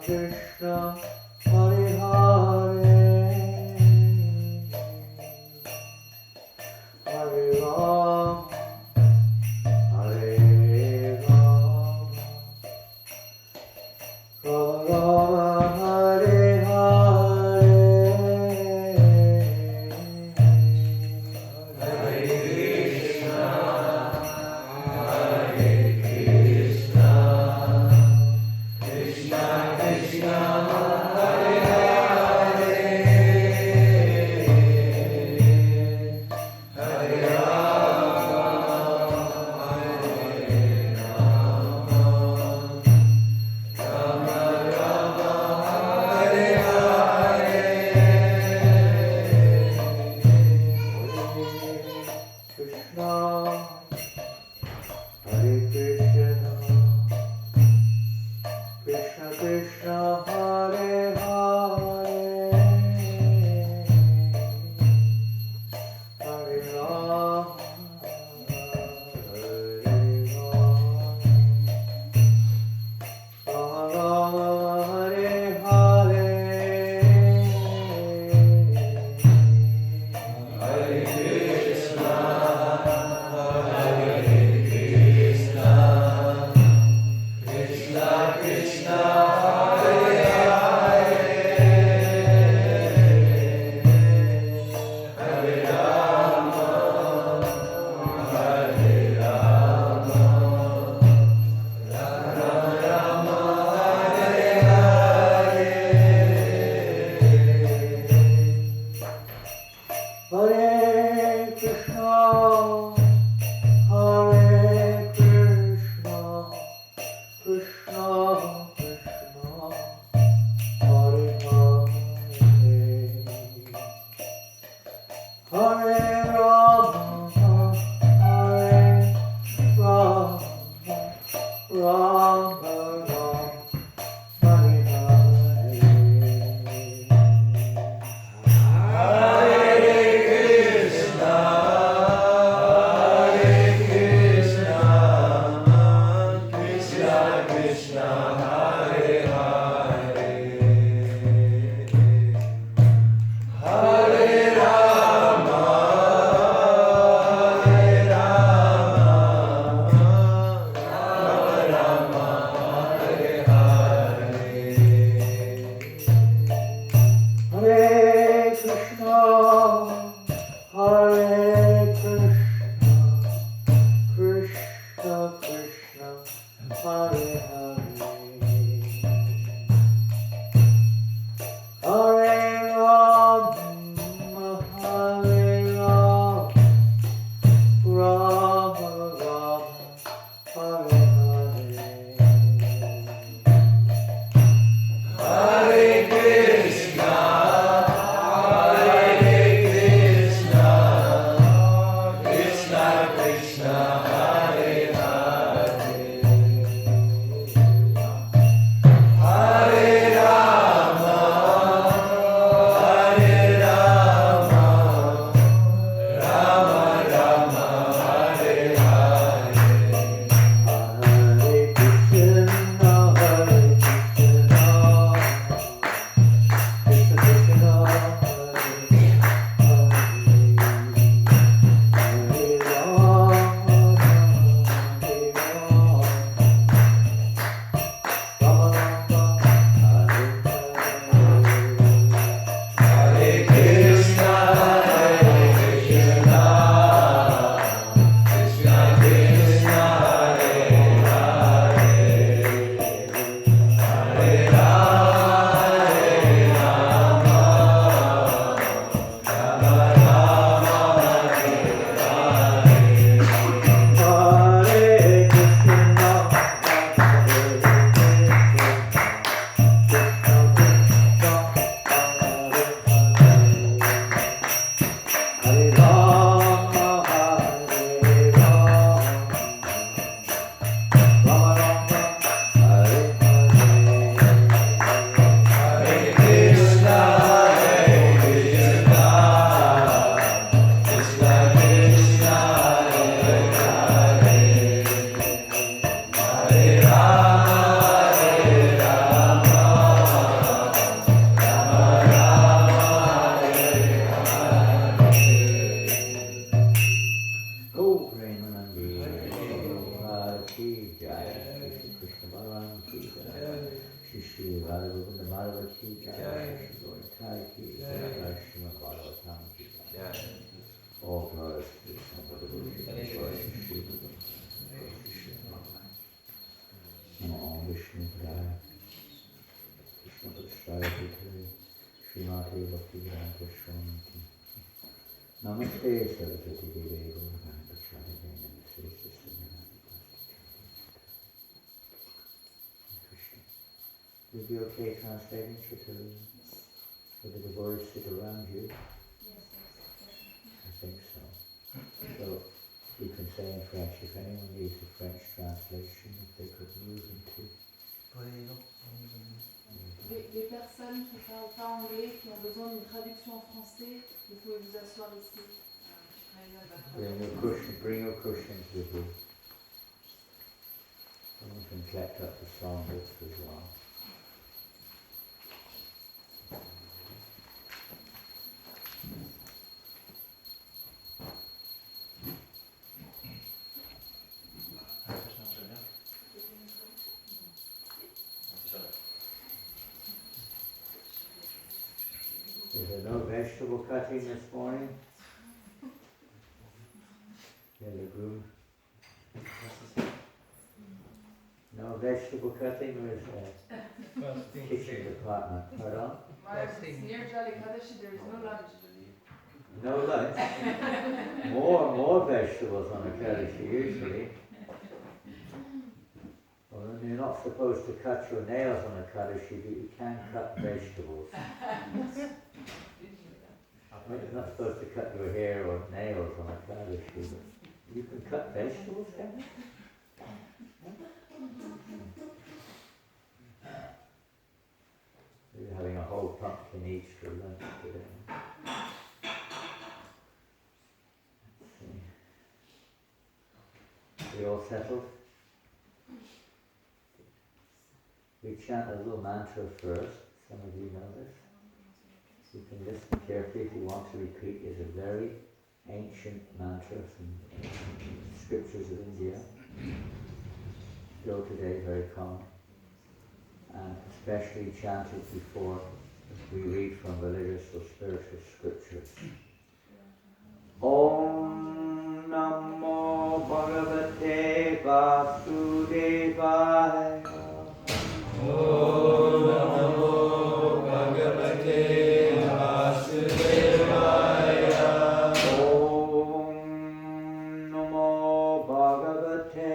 Krishna Namaste Saraswati Devi Gauranga Prasade Namaste Krishna. Will be okay translating, Chitali? Will the devotees sit around you? Yes. I think so. So you can say in French, if anyone needs a French translation, if they could move into. Les personnes qui ne parlent pas anglais, qui ont besoin d'une traduction en français, vous pouvez vous asseoir ici. Bring your cushions with you. Someone can collect up the songbooks as well. Is there no vegetable cutting this morning? In the groom? No vegetable cutting, or is that kitchen department? Pardon? Near Jolly Kaddish, there is no lunch. No lunch? More vegetables on a Kaddish usually. Well, you're not supposed to cut your nails on a Kaddish, but you can cut vegetables. You're not supposed to cut your hair or nails on a Kaddish, but you can cut vegetables, can you? We're having a whole pumpkin each for lunch today. We all settled? We chant a little mantra first. Some of you know this. You can listen carefully if you want to repeat. It's a very ancient mantra from scriptures of India. Still today very common. And especially chanted before we read from religious or spiritual scriptures. Om Namo Bhagavate Vasudevaya. Om Namo Bhagavate Vasudevaya. Om Namo Bhagavate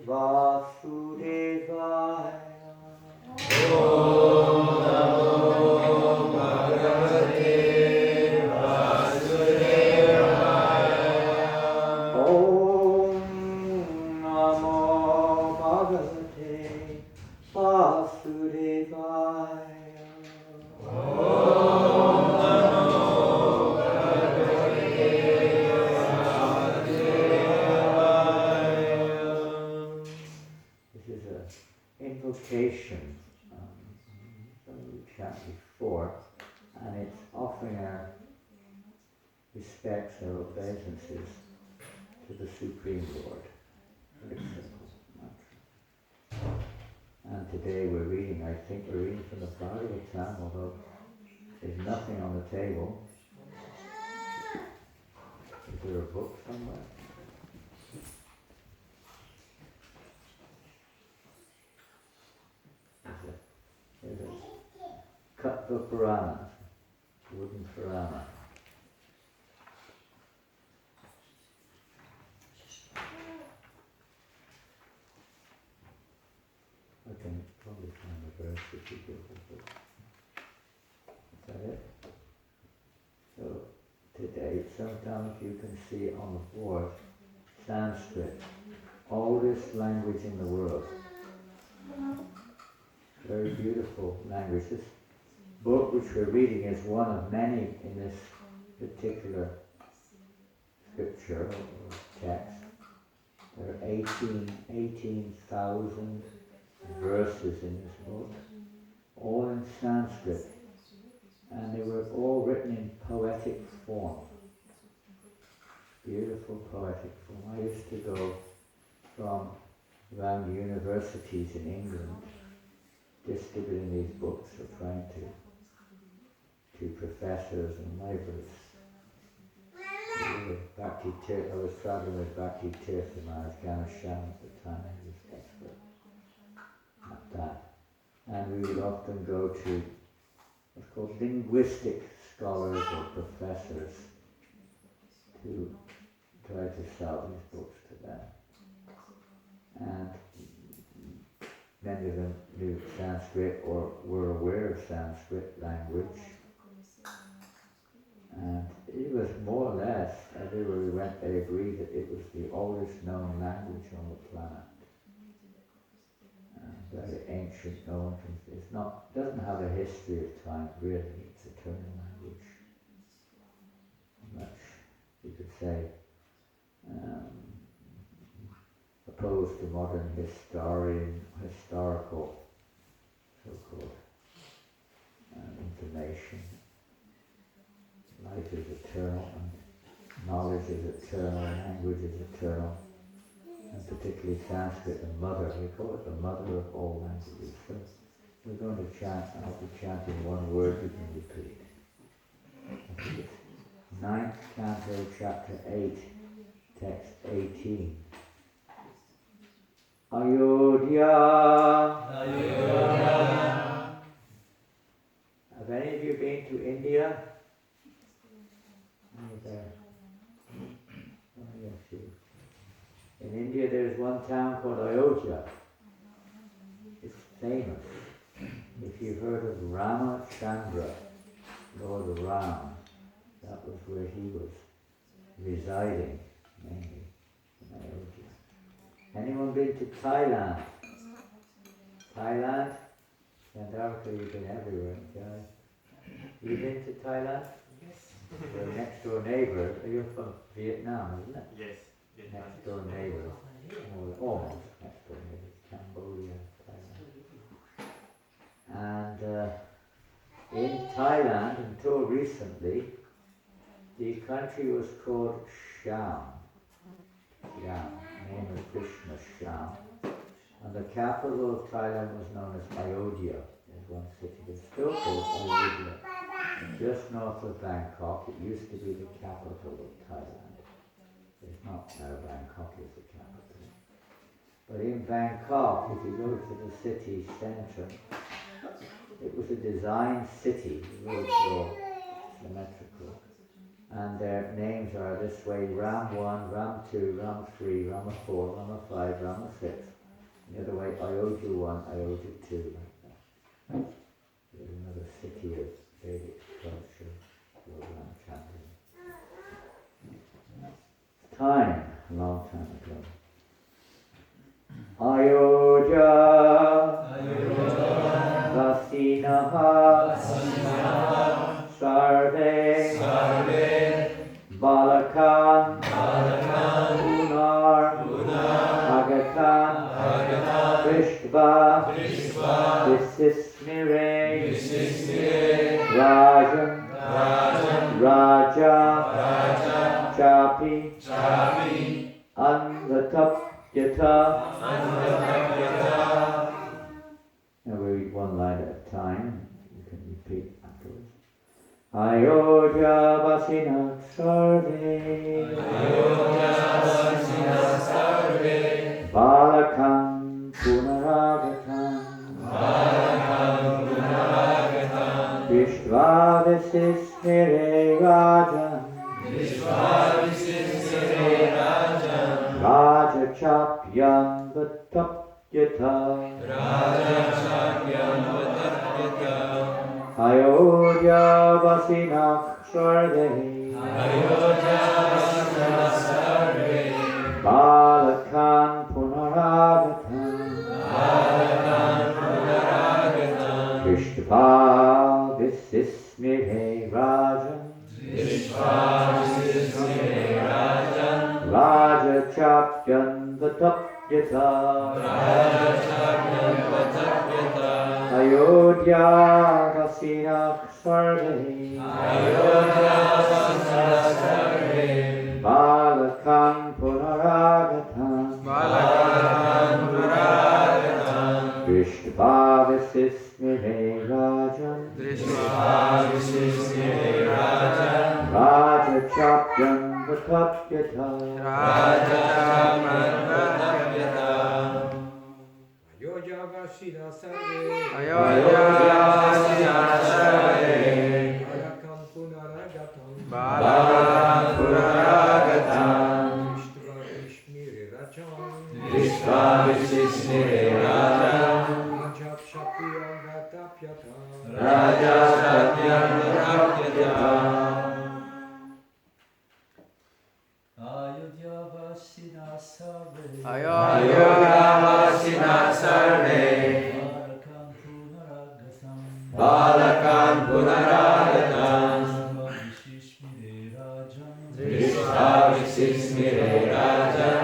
Vasudevaya. Om Namo Bhagavate Vasudevaya. Om Namo Bhagavate Vasudevaya. Om Namo Bhagavate Vasudevaya. This is an invocation that we chant before, and it's offering our respects, our obeisances to the Supreme Lord. Very simple mantra. And today we're reading, I think we're reading from the Bhagavatam, although there's nothing on the table. Is there a book somewhere? There's a Katva Purana, wooden Purana. I can probably find the verse if you give the book. Is that it? So today, sometime if you can see on the board, Sanskrit, oldest language in the world. Very beautiful language. This book which we're reading is one of many in this particular scripture or text. There are 18,000 verses in this book, all in Sanskrit, and they were all written in poetic form. Beautiful poetic form. I used to go from around universities in England distributing these books or trying to professors and libraries. I was traveling with Bhakti Tirtha Maharaj Ganesham at the time. He was expert at that. And we would often go to what's called linguistic scholars or professors to try to sell these books to them. And many of them knew Sanskrit or were aware of Sanskrit language. And it was more or less, everywhere we went, they agreed that it was the oldest known language on the planet. And very ancient, no one can, doesn't have a history of time really, it's eternal language. Much, you could say, opposed to modern historical, so-called information. Life is eternal, and knowledge is eternal, language is eternal, and particularly Sanskrit, the mother, we call it the mother of all languages. So we're going to chant, and I'll be chanting one word you can repeat. I think it's 9th Canto, Chapter 8, Text 18. Ayodhya. Ayodhya. Have any of you been to India? There. Oh, yes, you. In India there's one town called Ayodhya. It's famous. If you've heard of Ramachandra, Lord Ram, that was where he was residing, mainly in Ayodhya. Anyone been to Thailand? Thailand? Sandarika, you've been everywhere, okay? You been to Thailand? Your next door neighbour, you're from Vietnam, isn't it? Yes. Next door neighbour, almost next door neighbour, Cambodia, Thailand. And in Thailand, until recently, the country was called Siam. Siam, name of Krishna, Siam. And the capital of Thailand was known as Ayodhya. There's one city that's still called Ayodhya. Just north of Bangkok. It used to be the capital of Thailand. It's not now. Bangkok is the capital. in Bangkok, if you go to the city centre, it was a designed city, the roads were all symmetrical. And their names are this way: Ram 1, Ram 2, Ram 3, Ram 4, Ram 5, Ram 6. The other way, Ayodhya 1, Ayodhya 2, like that. There's another city of Vedic culture, Ram chanting. Time, a long time ago. Ayodhya, Vasinaha, Sarve, Balakan, Punar, Agakan, Vrishva, Visismire, Rajan, Raja, Chapi, Anvatapyata. Now we read one line at a time. You can repeat afterwards. Ayodhya Vasina Sarve, Balakan Punaragatam, Vishvadesismire Rajan, Raja Chapyan Vatapyata, Ayodhya Vasinach Sarve, Balakan Punaragatam, Vishtva Visismire Rajan, Raja Chapyan Vatapyata, Ayodhya Vasinach Sarve, Balakan Punaragatam, Vishtva Visismire Rajan, Raja Chapyan Vatapyata, Ayodhya Vasina Sarve, Balakan Punaragatam, Vishva Visismire Rajan, Raja Chapyan Vatapyata. Ayodhya Vasina Sarve, Balakan Punaragatam, Vishva Visismire Rajan,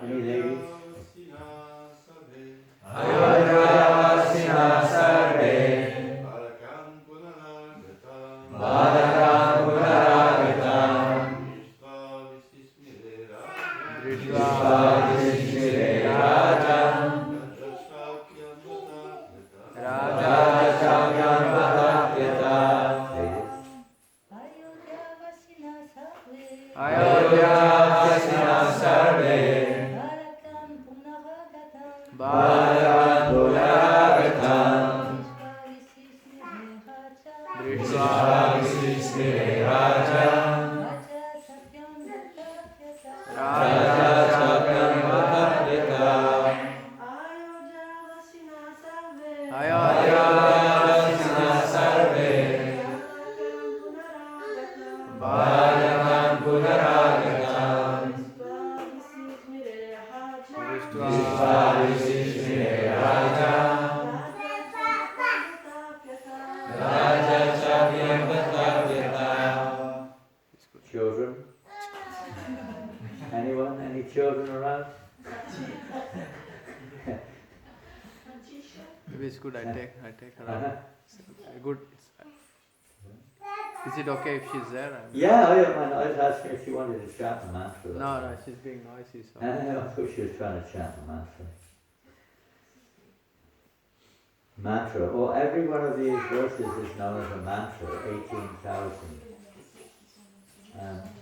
Any ladies? Children? Anyone? Any children around? Maybe it's good I take her out. Good. Is it okay if she's there? Yeah, I don't mind. I was asking if she wanted to chant the mantra. No, she's being noisy. So. I thought she was trying to chant the mantra. mantra. Well, every one of these verses is known as a mantra, 18,000.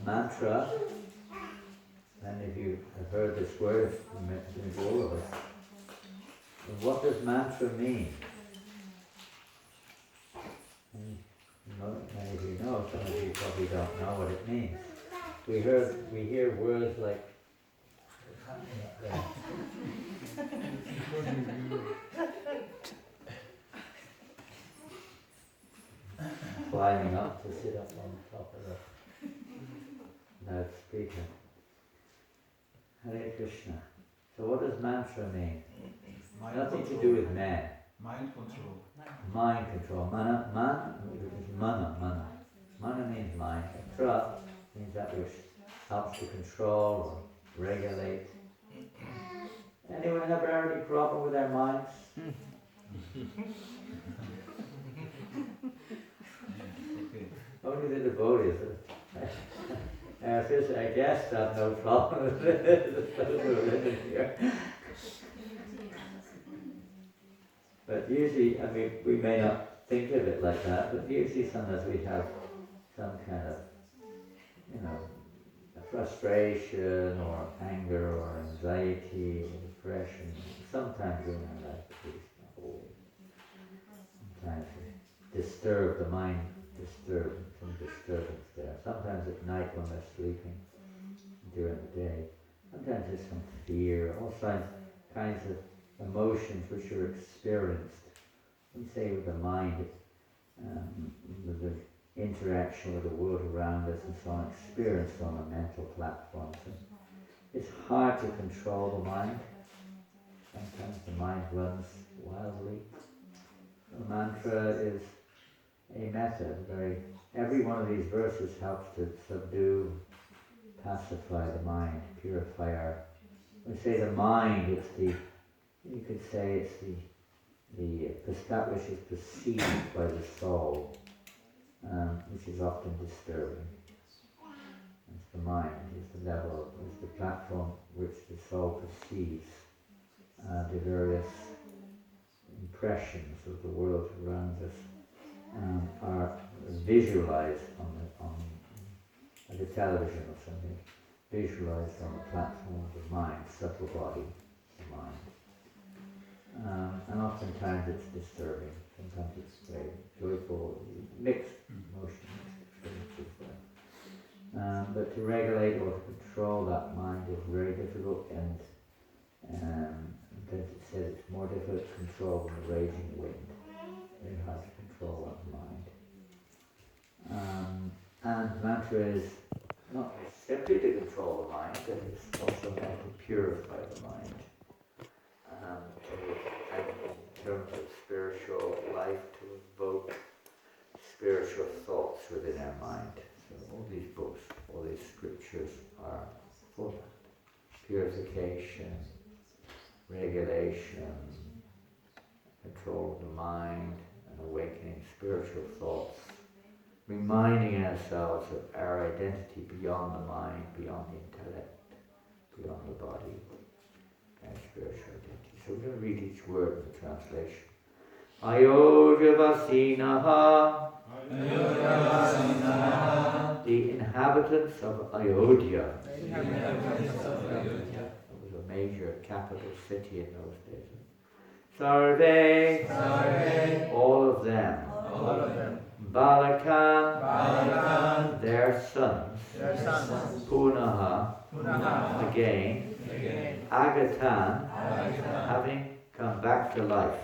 Mantra, many of you have heard this word, maybe all of us. What does mantra mean? Many of you know, some of you probably don't know what it means. We hear words like climbing up to sit up on top of the loudspeaker. Hare Krishna. So what does mantra mean? Nothing to do with man. Mind control. Mind control. Mana. Mana means mind. Tra means that which helps to control or regulate. Anyone ever had any problem with their minds? Okay. Only the devotees. I guess have no problem with it. Those who are living here. But usually, I mean, we may not think of it like that, but usually sometimes we have some kind of, frustration or anger or anxiety, depression. Sometimes in our life, at least, not always. Sometimes we disturb the mind, some disturbance there. Sometimes at night when we're sleeping, during the day. Sometimes there's some fear, all kinds of emotions which are experienced. We say with the mind, with the interaction with the world around us and so on, experienced on a mental platform. So it's hard to control the mind. Sometimes the mind runs wildly. The mantra is a method. Every one of these verses helps to subdue, pacify the mind, purify our. We say the mind, you could say it's that which is perceived by the soul, which is often disturbing. It's the mind, it's the platform which the soul perceives the various impressions of the world around us are visualized on the television or something, visualized on the platform of the mind, subtle body, the mind. And oftentimes it's disturbing. Sometimes it's very joyful, mixed emotions, experiences there. But to regulate or to control that mind is very difficult, and sometimes it says it's more difficult to control than the raging wind. Very hard to control that mind. And mantra is not simply to control the mind, but it's also meant to purify the mind. In terms of spiritual life, to evoke spiritual thoughts within our mind. So all these books, all these scriptures are for that. Purification, regulation, control of the mind, and awakening spiritual thoughts. Reminding ourselves of our identity beyond the mind, beyond the intellect, beyond the body, our spiritual identity. So we're going to read each word in the translation. Ayodhyavasinaha, the inhabitants of Ayodhya. It was a major capital city in those days. Sarve, all of them. Balakan, their sons. Punaha, again. Agatan, having come back to life.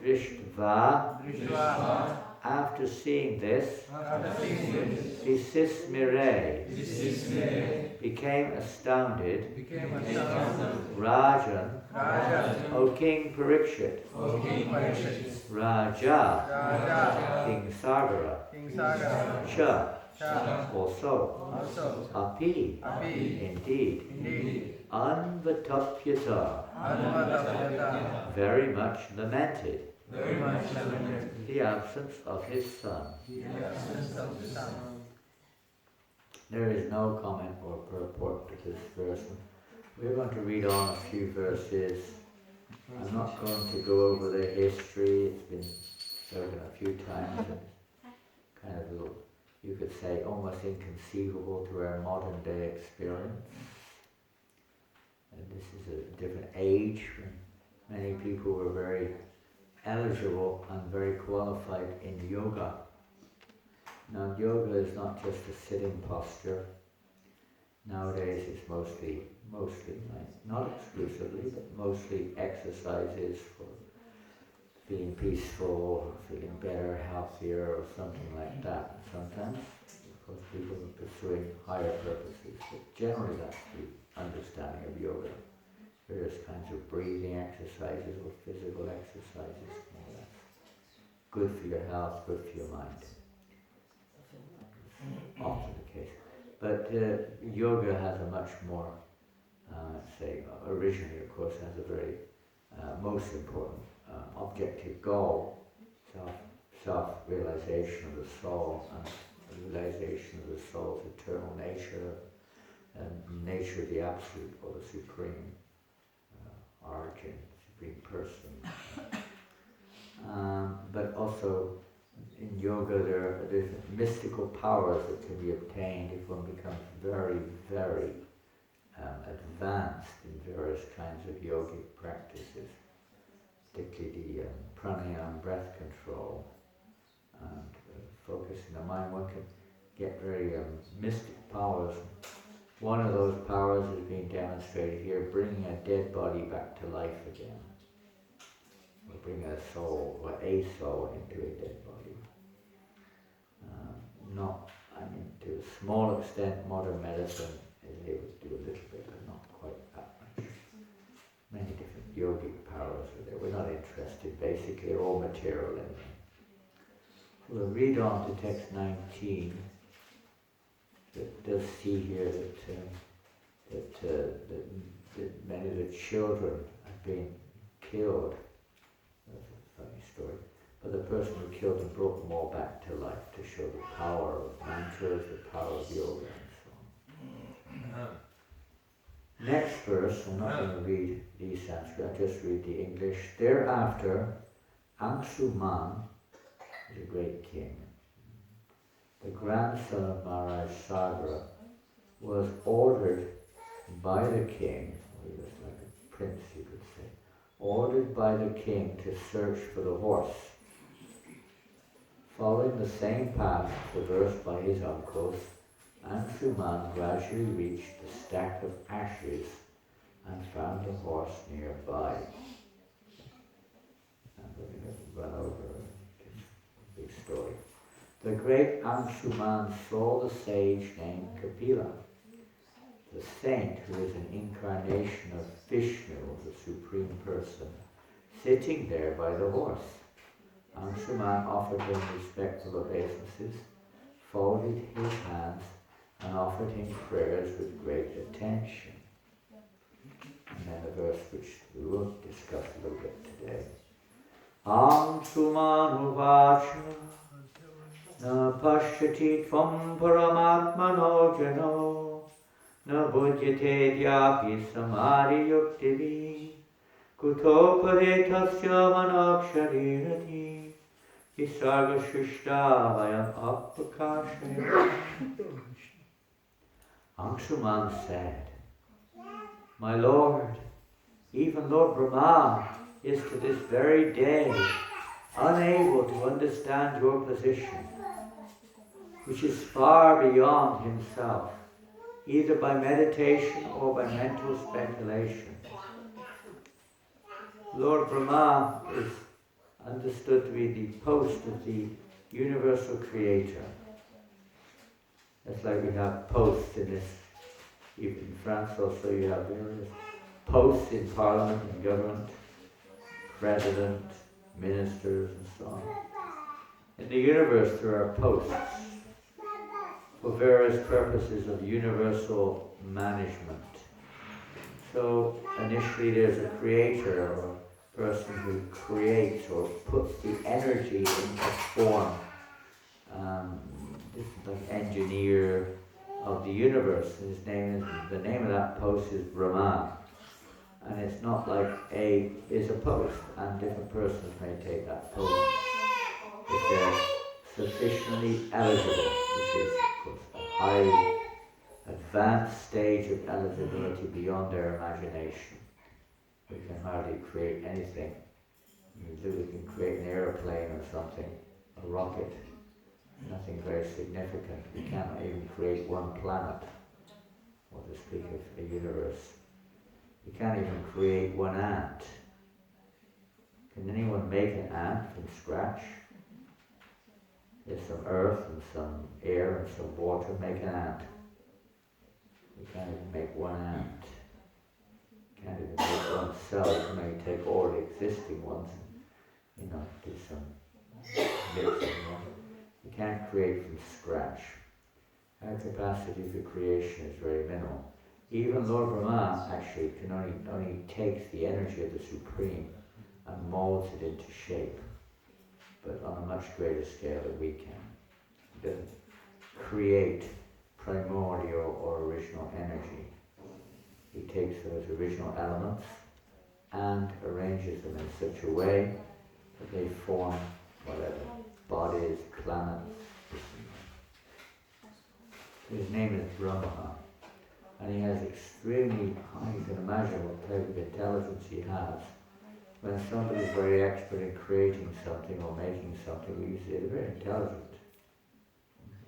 Drishtva, after seeing this, Visismire, became astounded. Rajan, O King Parikshit. Raja, King Sagara. Cha, also. Api, indeed. Anvatapyata, very much lamented. The absence of his son. There is no comment or purport to this verse. We're going to read on a few verses I'm not going to go over the history. It's been spoken a few times and kind of, you could say, almost inconceivable to our modern day experience. And this is a different age when many people were very eligible and very qualified in yoga. Now, yoga is not just a sitting posture. Nowadays it's mostly, not exclusively, but mostly exercises for feeling peaceful, feeling better, healthier, or something like that. Sometimes, of course, people are pursuing higher purposes, but generally that's the understanding of yoga. Various kinds of breathing exercises or physical exercises, more or less. Good for your health, good for your mind. Often the case. But yoga has a much more, originally of course has a very most important objective goal, self-realization of the soul and realization of the soul's eternal nature and nature of the Absolute or the Supreme origin, Supreme Person. But also in yoga there are different mystical powers that can be obtained if one becomes very, very advanced in various kinds of yogic practices, particularly the pranayama, breath control, and focusing the mind. One can get very mystic powers. One of those powers is being demonstrated here, bringing a dead body back to life again. Or bring a soul into a dead body. To a small extent, modern medicine is able to do a little bit, but not quite that much. Many different yogic powers are there. We're not interested, basically, they're all material anyway. So we'll read on to text 19. It does see here that many of the children have been killed. That's a funny story. But the person who killed them brought them all back to life to show the power of mantras, the power of yoga, and so on. Next verse, I'm not going to read the Sanskrit, I'll just read the English. Thereafter, Ansuman is a great king. The grandson of Maharaja Sagra was ordered by the king, he was like a prince you could say, ordered by the king to search for the horse. Following the same path traversed by his uncles, Ansuman gradually reached the stack of ashes and found the horse nearby. I'm going to run over a big story. The great Ansuman saw the sage named Kapila, the saint who is an incarnation of Vishnu, the Supreme Person, sitting there by the horse. Ansuman offered him respectful obeisances, folded his hands, and offered him prayers with great attention. And then a verse which we will discuss a little bit today. Ansuman uvacha na pashyati tvam paramatmano jano na buddhyate dhyapi samadhi yuktivi kutopadetasya manaksharirati Isarga Shrishta Vayam Apakashe. Ansuman said, My Lord, even Lord Brahma is to this very day unable to understand your position, which is far beyond himself, either by meditation or by mental speculation. Lord Brahma is understood to be the post of the universal creator. That's like we have posts in this, even in France also you have various posts in parliament and government, president, ministers and so on. In the universe there are posts for various purposes of universal management. So initially there's a creator or person who creates or puts the energy into form. This is like engineer of the universe. The name of that post is Brahma. And it's not like A is a post and different persons may take that post if they're sufficiently eligible, which is of course a highly advanced stage of eligibility beyond their imagination. We can hardly create anything. We can create an airplane or something, a rocket, nothing very significant. We cannot even create one planet, or to speak of a universe. You can't even create one ant. Can anyone make an ant from scratch? There's some earth and some air and some water, make an ant. You can't even make one ant. You can't even make one cell. You can only take all the existing ones and, do some mixing. You can't create from scratch. Our capacity for creation is very minimal. Even Lord Brahma actually can only takes the energy of the Supreme and molds it into shape, but on a much greater scale than we can. He doesn't create primordial or original energy. He takes those original elements and arranges them in such a way that they form whatever, bodies, planets. His name is Brahma. And he has extremely high, you can imagine what type of intelligence he has. When somebody is very expert in creating something or making something, we say they're very intelligent,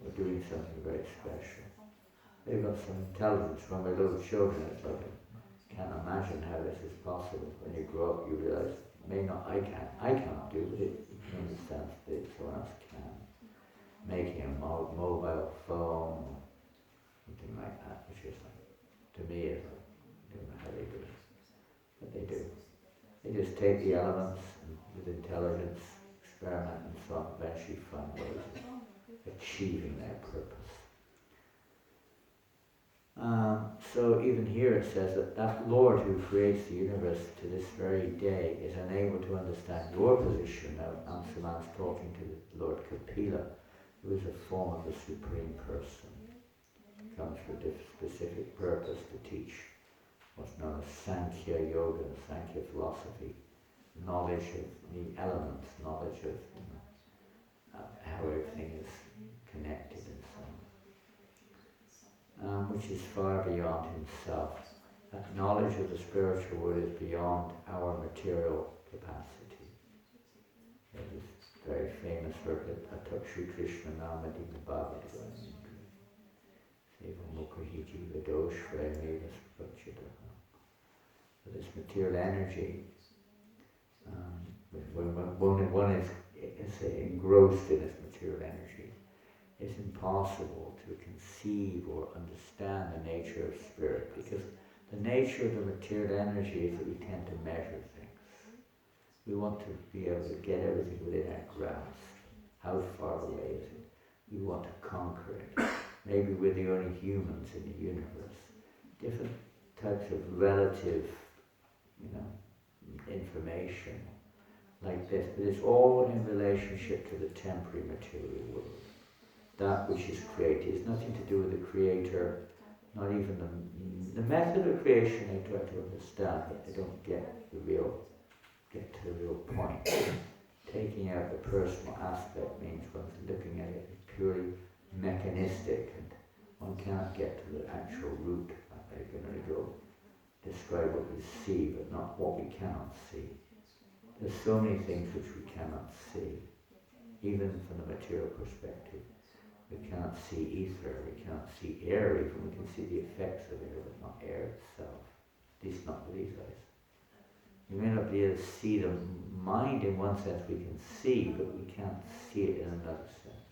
or doing something very special. They've got some intelligence. When we're little children, it's like, I can't imagine how this is possible. When you grow up, you realize, I cannot do it, you understand that someone else can. Making a mobile phone, something like that, which is like, to me, I don't know how they do it, but they do. They just take the elements and with intelligence, experiment and so on, eventually find ways of achieving their purpose. So even here it says that Lord who creates the universe to this very day is unable to understand your position. Now Ansuman's talking to the Lord Kapila, who is a form of the Supreme Person. Comes for a specific purpose to teach what's known as Sankhya Yoga, Sankhya philosophy, knowledge of the elements, knowledge of how everything is connected and so on, which is far beyond himself. That knowledge of the spiritual world is beyond our material capacity. It is very famous for Atakshi Krishna Namadina Bhava. So this material energy, when one is engrossed in this material energy, it's impossible to conceive or understand the nature of spirit, because the nature of the material energy is that we tend to measure things. We want to be able to get everything within our grasp. How far away is it? We want to conquer it. Maybe we're the only humans in the universe. Different types of relative, information like this, but it's all in relationship to the temporary material world. That which is created is nothing to do with the creator, not even the method of creation they try to understand, but they don't get to the real point. Taking out the personal aspect means one's looking at it as purely mechanistic, and one cannot get to the actual root. They can only go describe what we see, but not what we cannot see. There's so many things which we cannot see, even from the material perspective. We cannot see ether, we cannot see air, even we can see the effects of air, but not air itself. At least not with these eyes. We may not be able to see the mind in one sense we can see, but we can't see it in another sense.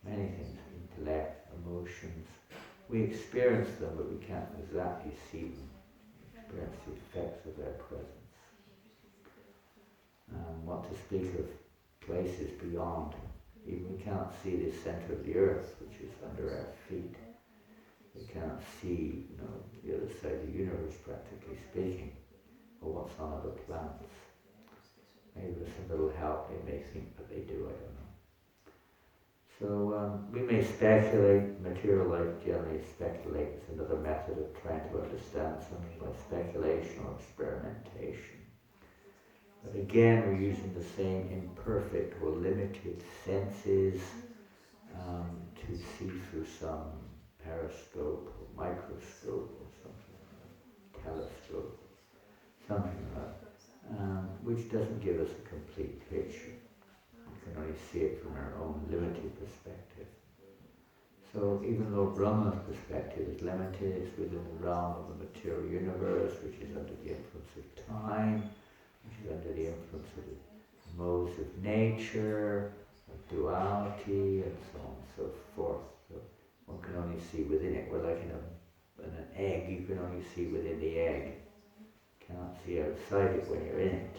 Many things, intellect, emotions, we experience them, but we can't exactly see them. We experience the effects of their presence. What to speak of places beyond. Even we cannot see the center of the earth, which is under our feet. We cannot see, the other side of the universe, practically speaking, or what's on other planets. Maybe with some little help they may think that they do, I don't know. So we may speculate, material life generally speculates, another method of trying to understand something by speculation or experimentation. But again, we're using the same imperfect or limited senses to see through some periscope or microscope or something like that, telescope, something like that, which doesn't give us a complete picture. We can only see it from our own limited perspective. So even though Brahma's perspective is limited, it's within the realm of the material universe, which is under the influence of time, which is under the influence of the modes of nature, of duality, and so on and so forth. So one can only see within it. We're like in an egg, you can only see within the egg. You cannot see outside it when you're in it.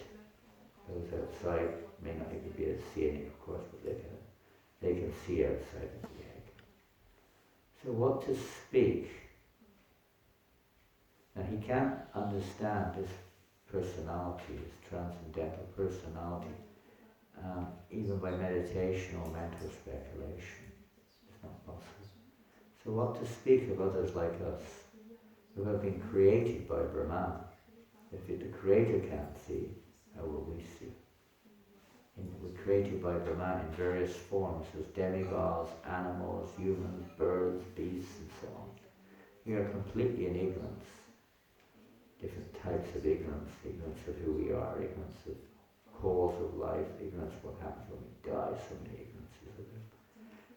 Those outside may not even be able to see it, of course, but they can see outside of the egg. So what to speak? Now he can't understand this personality, this transcendental personality, even by meditation or mental speculation. It's not possible. So what to speak of others like us, who have been created by Brahman? If the Creator can't see, how will we see? We're created by Brahman in various forms, as demigods, animals, humans, birds, beasts, and so on. We are completely in ignorance. Different types of ignorance. Ignorance of who we are, ignorance of cause of life, ignorance of what happens when we die, so many ignorances of it.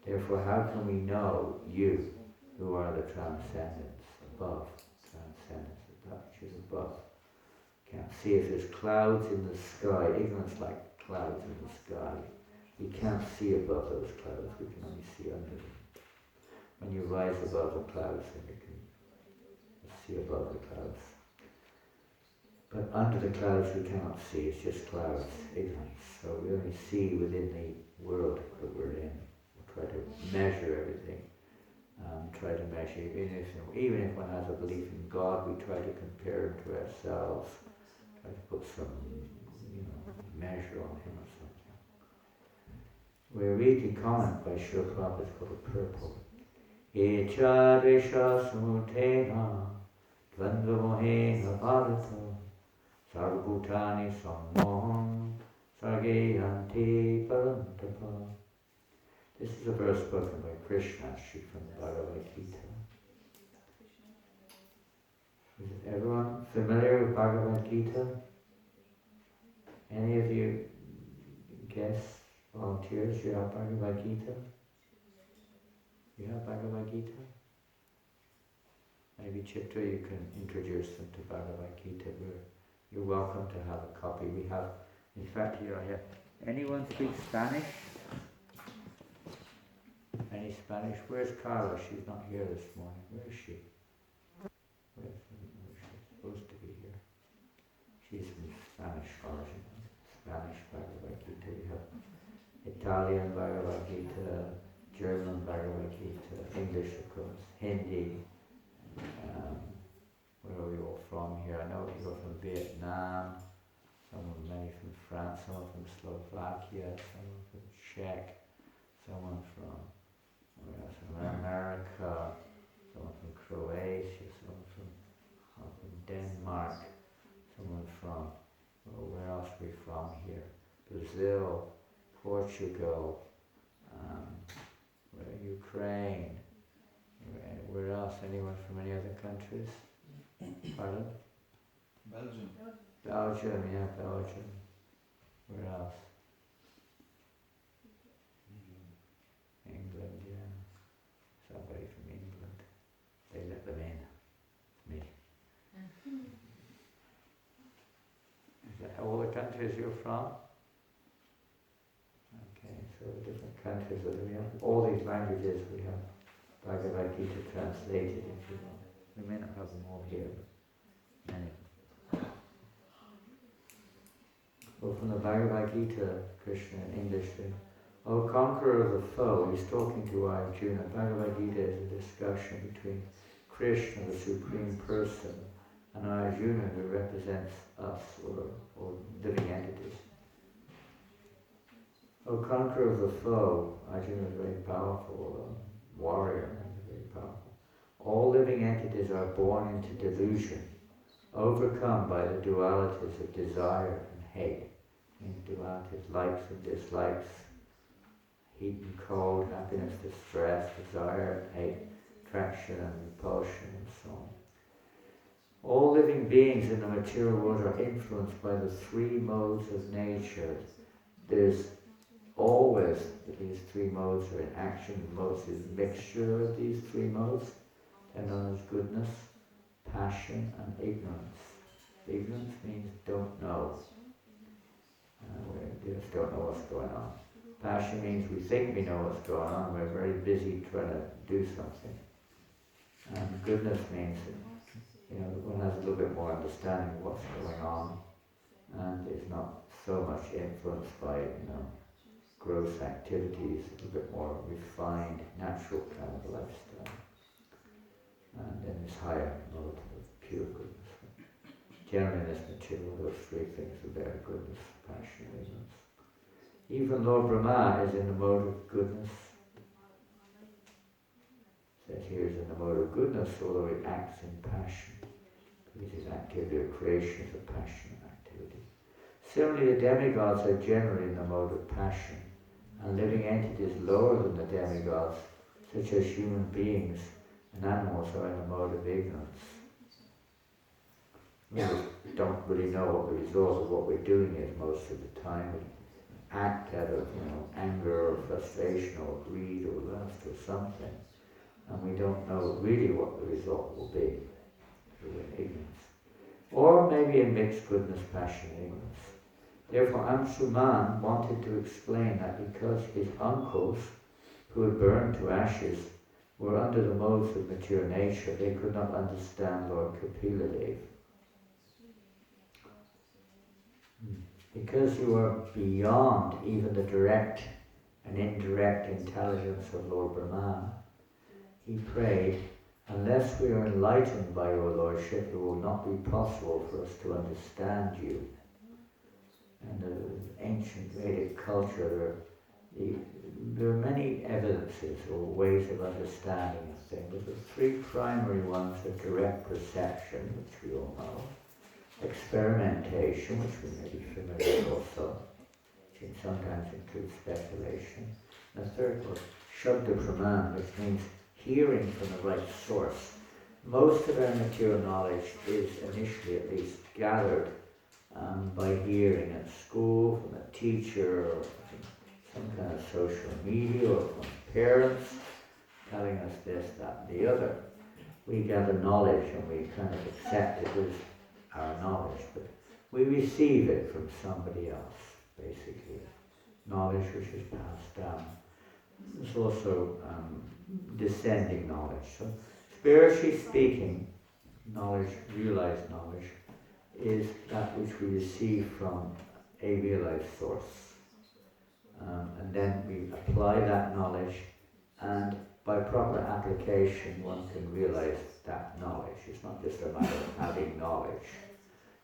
Therefore, how can we know you, who are the transcendence above, transcendence of that which is above? Can't see if there's clouds in the sky, ignorance like clouds in the sky. We can't see above those clouds, we can only see under them. When you rise above the clouds, then you can see above the clouds. But under the clouds we cannot see, it's just clouds, ignorance. So we only see within the world that we're in. We'll try to measure everything. Even if one has a belief in God, we try to compare him to ourselves. Try to put some, measure on him or something. We read the comment by Srila Prabhupada, it's called Purple. Echa Resha Samutena Dvandamohena Bharata Sarvabhutani Sammoham Sargayanti Parantapa. This is a verse spoken by Krishna, actually, from the Bhagavad Gita. Is everyone familiar with Bhagavad Gita? Any of you guests, volunteers, you have Bhagavad Gita? You have Bhagavad Gita? Maybe Chitra, you can introduce them to Bhagavad Gita. You're welcome to have a copy. We have, in fact, here I have. Anyone speak Spanish? Any Spanish? Where's Carla? She's not here this morning. Where is she? Where's she's supposed to be here? She's from Spanish origin. Spanish Bhagavad Gita. We have Italian Bhagavad Gita, German Bhagavad Gita, English of course, Hindi. Where are we all from here? I know people from Vietnam, many from France, someone from Slovakia, someone from Czech, someone from America, someone from Croatia, someone from Denmark, someone from, where else are we from here? Brazil, Portugal, Ukraine, where else? Anyone from any other countries? Pardon? Belgium. Belgium, yeah, Belgium. Where else? England, yeah. Somebody from England. They let them in. Me. Is that all the countries you're from? Okay, so different countries that we have. All these languages we have Bhagavad Gita translated, if you want. We may not have them all here, but many. Well, from the Bhagavad Gita, Krishna in English said, O conqueror of the foe, he's talking to Arjuna. Bhagavad Gita is a discussion between Krishna, the Supreme Person, and Arjuna, who represents us, or living entities. O conqueror of the foe, Arjuna is a very powerful warrior, very powerful. All living entities are born into delusion, overcome by the dualities of desire and hate. In dualities, likes and dislikes, heat and cold, happiness, distress, desire and hate, attraction and repulsion, and so on. All living beings in the material world are influenced by the three modes of nature. There's always, these three modes are in action. Modes is a mixture of these three modes, and known as goodness, passion, and ignorance. Ignorance means don't know. We just don't know what's going on. Passion means we think we know what's going on. We're very busy trying to do something. And goodness means one has a little bit more understanding of what's going on, and is not so much influenced by gross activities, a little bit more refined, natural kind of lifestyle. And then this higher mode of pure goodness. Generally in this material, those three things are there: goodness, passion, and ignorance. Even Lord Brahma is in the mode of goodness. It says here is in the mode of goodness, although it acts in passion. Because his activity of creation is a passionate activity. Similarly, the demigods are generally in the mode of passion, and living entities lower than the demigods, such as human beings and animals, are in the mode of ignorance. We just don't really know what the result of what we're doing is most of the time. We act out of anger or frustration or greed or lust or something, and we don't know really what the result will be. We're in ignorance. Or maybe a mixed goodness, passion, and ignorance. Therefore, Anshuman wanted to explain that because his uncles, who had burned to ashes, were under the modes of mature nature, they could not understand Lord Kapila. Because you are beyond even the direct and indirect intelligence of Lord Brahma, he prayed, unless we are enlightened by your Lordship, it will not be possible for us to understand you. And the ancient Vedic culture, there are many evidences or ways of understanding a thing, but the three primary ones are direct perception, which we all know, experimentation, which we may be familiar with also, which sometimes includes speculation, and the third was Shabda Praman, which means hearing from the right source. Most of our material knowledge is initially at least gathered by hearing at school, from a teacher, or from some kind of social media, or from parents telling us this, that, and the other. We gather knowledge and we kind of accept it as our knowledge, but we receive it from somebody else, basically. Knowledge which is passed down. There's also descending knowledge. So, spiritually speaking, knowledge, realized knowledge, is that which we receive from a realized source. And then we apply that knowledge, and by proper application one can realize that knowledge. It's not just a matter of having knowledge.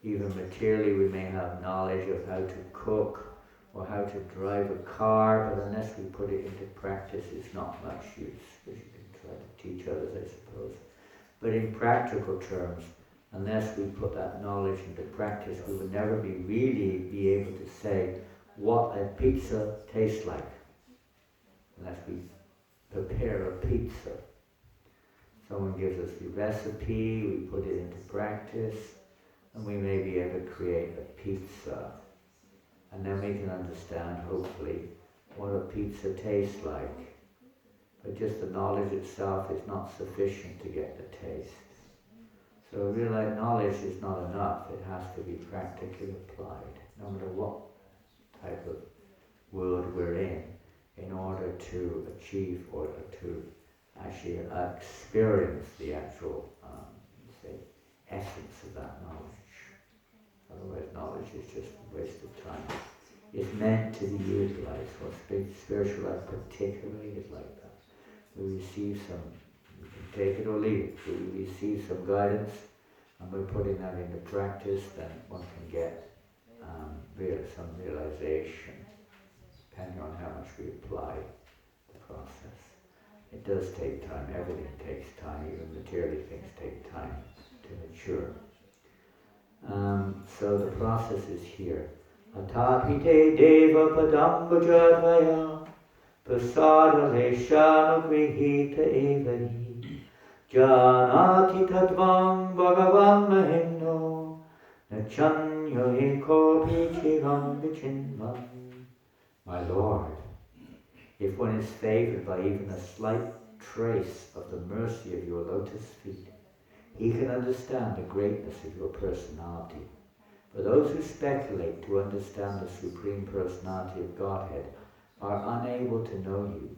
Even materially we may have knowledge of how to cook or how to drive a car, but unless we put it into practice it's not much use, because you can try to teach others, I suppose. But in practical terms, unless we put that knowledge into practice, we will never really be able to say what a pizza tastes like, unless we prepare a pizza. Someone gives us the recipe, we put it into practice, and we may be able to create a pizza. And then we can understand, hopefully, what a pizza tastes like. But just the knowledge itself is not sufficient to get the taste. So real knowledge is not enough, it has to be practically applied, no matter what type of world we're in order to achieve or to actually experience the actual, essence of that knowledge. Otherwise knowledge is just a waste of time. It's meant to be utilized. Well, spiritual life particularly is like that. We receive some, we can take it or leave it. We receive some guidance and we're putting that into practice, then one can get some realization, depending on how much we apply the process. It does take time, everything takes time, even material things take time to mature. So the process is here. Atapite deva padam bhajadvaya prasada leshanu grihita evahi janati tadvam bhagavan mahimno nachanyo eko pichiram vichinvam. My Lord, if one is favored by even a slight trace of the mercy of your lotus feet, he can understand the greatness of your personality. For those who speculate to understand the Supreme Personality of Godhead are unable to know you,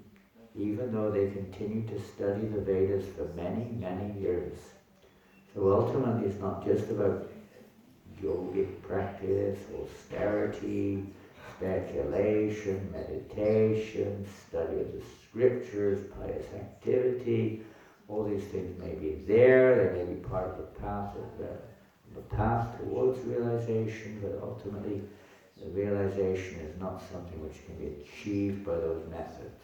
even though they continue to study the Vedas for many, many years. So ultimately it's not just about yogic practice, austerity, speculation, meditation, study of the scriptures, pious activity. All these things may be there, they may be part of the path towards realization, but ultimately the realization is not something which can be achieved by those methods.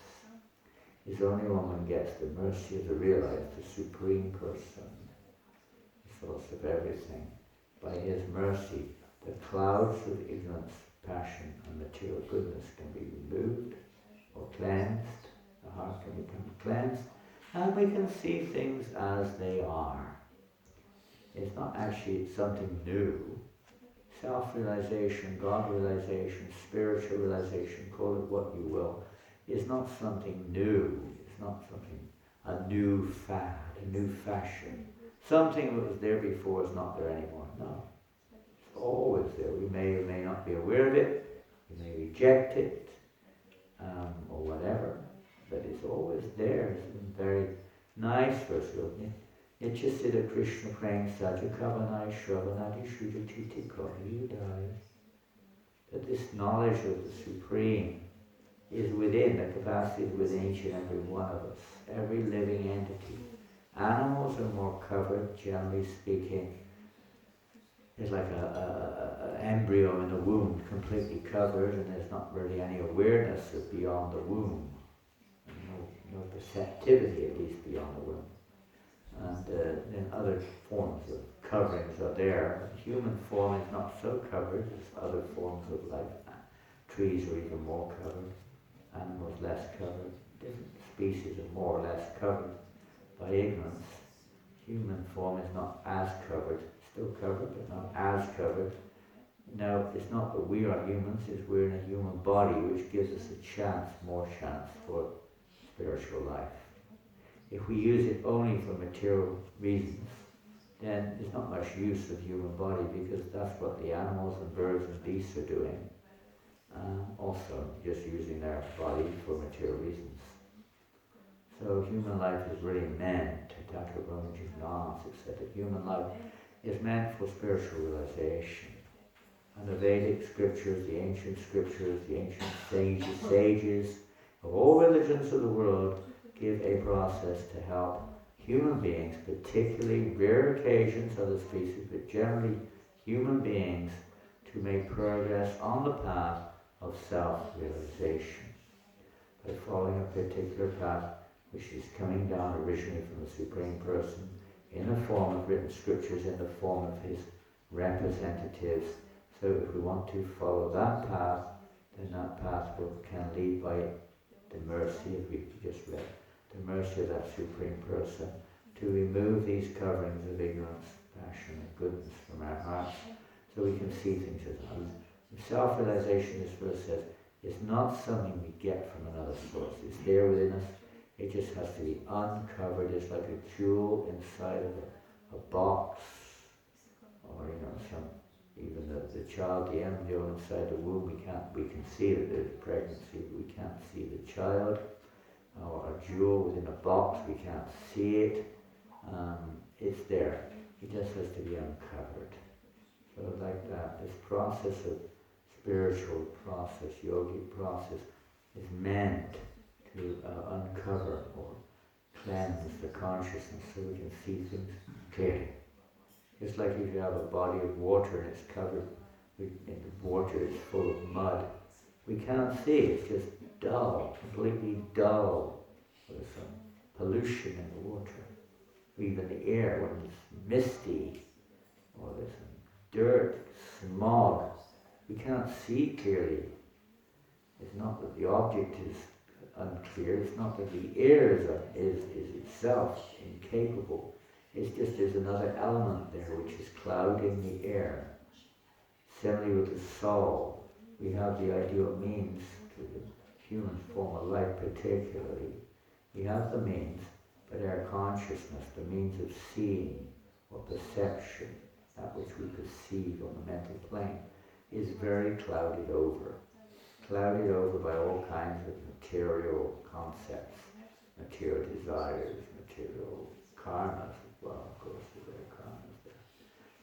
It's only when one gets the mercy of the realized, the Supreme Person, the source of everything. By his mercy, the clouds of ignorance, passion and material goodness can be removed or cleansed, the heart can become cleansed, and we can see things as they are. It's not actually something new. Self-realization, God-realization, spiritual realization, call it what you will, is not something new. It's not something, a new fad, a new fashion. Something that was there before is not there anymore. No. It's always there. We may or may not be aware of it. We may reject it, or whatever. But it's always there. It's very nice for us. Nityasiddha Krishna praying Saja Kavanai Shravanadi Shrujatiti Kodiyudai. That this knowledge of the Supreme is within, the capacity is within each and every one of us, every living entity. Animals are more covered, generally speaking. It's like an embryo in the womb, completely covered, and there's not really any awareness of beyond the womb. No perceptivity, at least beyond the womb. And then other forms of coverings are there. The human form is not so covered as other forms of life. Trees are even more covered, animals less covered. Different species are more or less covered by ignorance. Human form is not as covered, still covered, but not as covered. Now, it's not that we are humans, it's we're in a human body, which gives us a chance, more chance for spiritual life. If we use it only for material reasons, then there's not much use of the human body, because that's what the animals and birds and beasts are doing. Also, just using their body for material reasons. So human life is really meant, Dr. Brahmaji Nance said that human life is meant for spiritual realization. And the Vedic scriptures, the ancient sages of all religions of the world give a process to help human beings, particularly rare occasions, other species, but generally human beings, to make progress on the path of self-realization by following a particular path which is coming down originally from the Supreme Person in the form of written scriptures, in the form of his representatives. So if we want to follow that path, then that path can lead by the mercy, as we just read, the mercy of that Supreme Person, to remove these coverings of ignorance, passion, and goodness from our hearts, so we can see things as self-realization, this verse says, is not something we get from another source. It's there within us. It just has to be uncovered. It's like a jewel inside of a box, or even the child, the embryo inside the womb. We can see that there's pregnancy, but we can't see the child. Or a jewel within a box, we can't see it. It's there. It just has to be uncovered. So like that, this process of spiritual process, yogic process, is meant to uncover or cleanse the consciousness so we can see things clearly. It's like if you have a body of water and it's covered, and the water is full of mud, We cannot see, it's just dull, completely dull. There's some pollution in the water. Even the air, when it's misty, or there's some dirt, smog, we cannot see clearly. It's not that the object is unclear, it's not that the air is itself incapable. It's just there's another element there which is clouding the air. Similarly with the soul, we have the ideal means to the human form of life particularly. We have the means, but our consciousness, the means of seeing or perception, that which we perceive on the mental plane, is very clouded over. Clouded over by all kinds of material concepts, material desires, material karmas as well, of course, there are karmas there.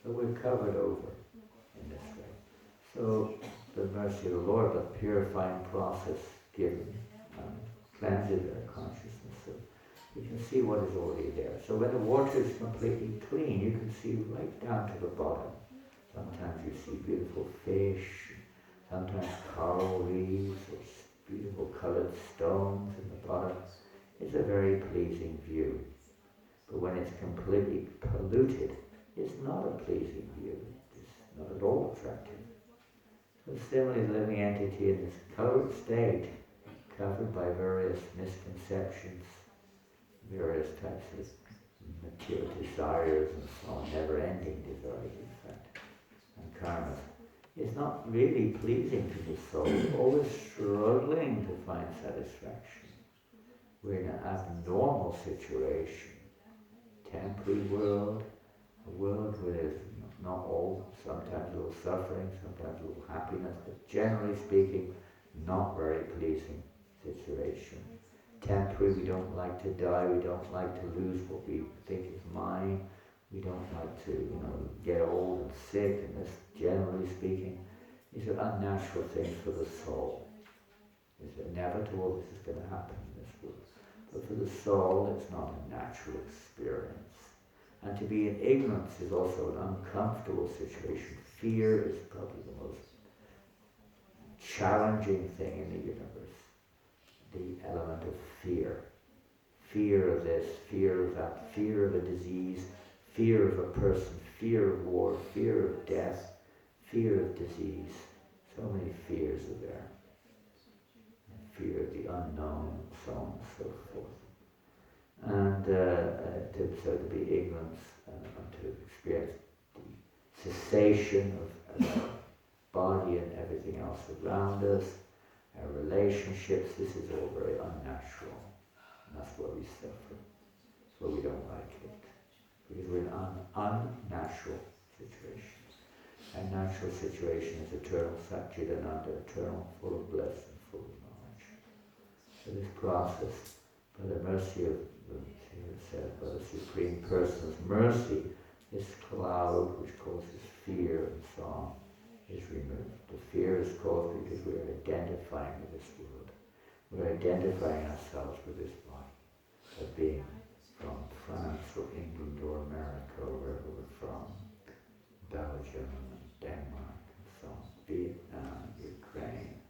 But we're covered over in this way. So the mercy of the Lord, the purifying process given, cleanses our consciousness. So we can see what is already there. So when the water is completely clean, you can see right down to the bottom. Sometimes you see beautiful fish, sometimes coral reefs, or beautiful colored stones in the bottom. It's a very pleasing view. But when it's completely polluted, it's not a pleasing view. It's not at all attractive. So similarly, the living entity in this covered state, covered by various misconceptions, various types of material desires and so on, never-ending desires, in fact, and karmas, is not really pleasing to the soul, always struggling to find satisfaction. We're in an abnormal situation, temporary world, a world where there's not all, sometimes a little suffering, sometimes a little happiness, but generally speaking, not very pleasing situation. Temporary, we don't like to die, we don't like to lose what we think is mine, we don't like to, get old and sick, and this, generally speaking, these are unnatural things for the soul. It's inevitable this is going to happen in this world. But for the soul, it's not a natural experience. And to be in ignorance is also an uncomfortable situation. Fear is probably the most challenging thing in the universe. The element of fear. Fear of this, fear of that, fear of a disease, fear of a person, fear of war, fear of death, fear of disease. So many fears are there. Fear of the unknown, so on and so forth. And to be ignorant and to experience the cessation of our body and everything else around us, our relationships, this is all very unnatural. And that's why we suffer. That's why we don't like it. Because we're in an unnatural situation. A natural situation is eternal Janananda, eternal, full of bliss and full of knowledge. So this process, by the mercy of by the Supreme Person's mercy, this cloud which causes fear and so on is removed. The fear is caused because we are identifying with this world. We're identifying ourselves with this body, of being from France or England or America or wherever we're from, Belgium and Denmark and so on, Vietnam, Ukraine,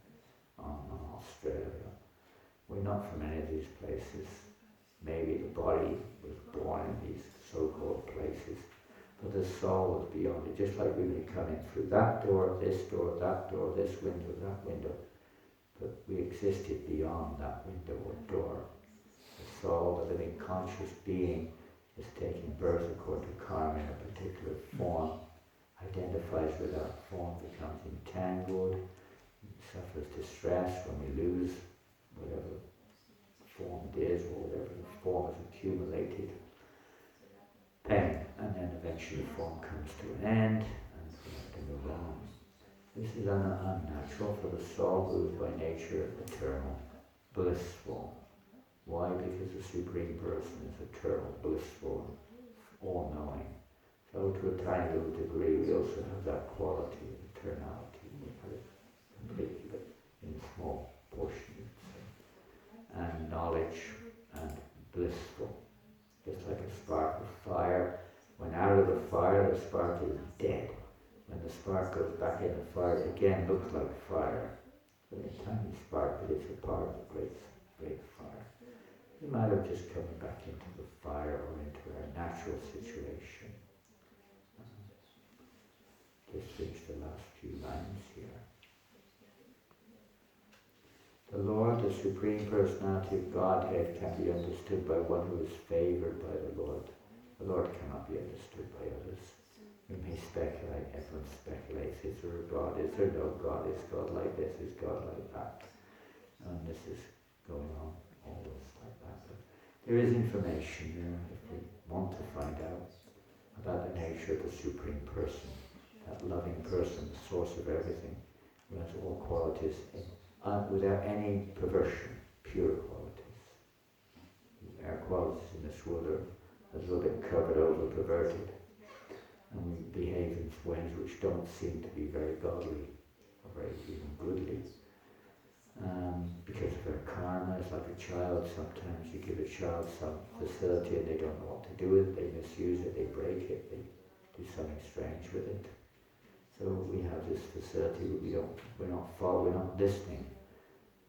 Australia. We're not from any of these places. Maybe the body was born in these so-called places, but the soul was beyond it. Just like we may come in through that door, this window, that window, but we existed beyond that window or door. The soul, the living conscious being, is taking birth according to karma in a particular form, identifies with that form, becomes entangled, suffers distress when we lose whatever form it is, or whatever the form is accumulated, pain, and then eventually the form comes to an end, and we have to move on. This is unnatural for the soul, who is by nature eternal, blissful. Why? Because the Supreme Person is eternal, blissful, all-knowing. So to a tiny little degree, we also have that quality of eternality. We have it completely, but in small portions. And knowledge and blissful. Just like a spark of fire. When out of the fire, the spark is dead. When the spark goes back in the fire, it again looks like fire. a tiny spark, but it's a part of a great, great fire. We might have just come back into the fire or into our natural situation. Just finish the last few lines here. The Lord, the Supreme Personality of Godhead, can be understood by one who is favored by the Lord. The Lord cannot be understood by others. We may speculate, everyone speculates, is there a God, is there no God, is God like this, is God like that? And this is going on always like that. But there is information there if we want to find out about the nature of the Supreme Person, that loving person, the source of everything, who has all qualities without any perversion, pure qualities. Our qualities in this world are a little bit covered over, perverted, and we behave in ways which don't seem to be very godly or very even goodly. Because of our karma, it's like a child. Sometimes you give a child some facility and they don't know what to do with it, they misuse it, they break it, they do something strange with it. So we have this facility, we're not listening.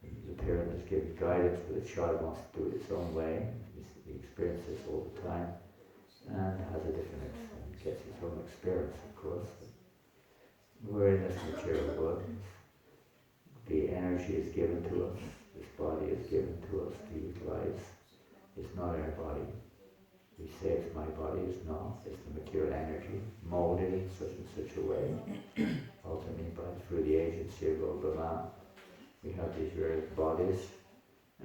The parent is giving guidance, but the child wants to do it its own way. We experience this all the time, and has a different gets its own experience, of course. We're in this material world. The energy is given to us. This body is given to us to utilize. It's not our body. We say it's my body. It's not. It's the material energy molded in such and such a way. Ultimately, through the agency of Goswami, we have these various bodies,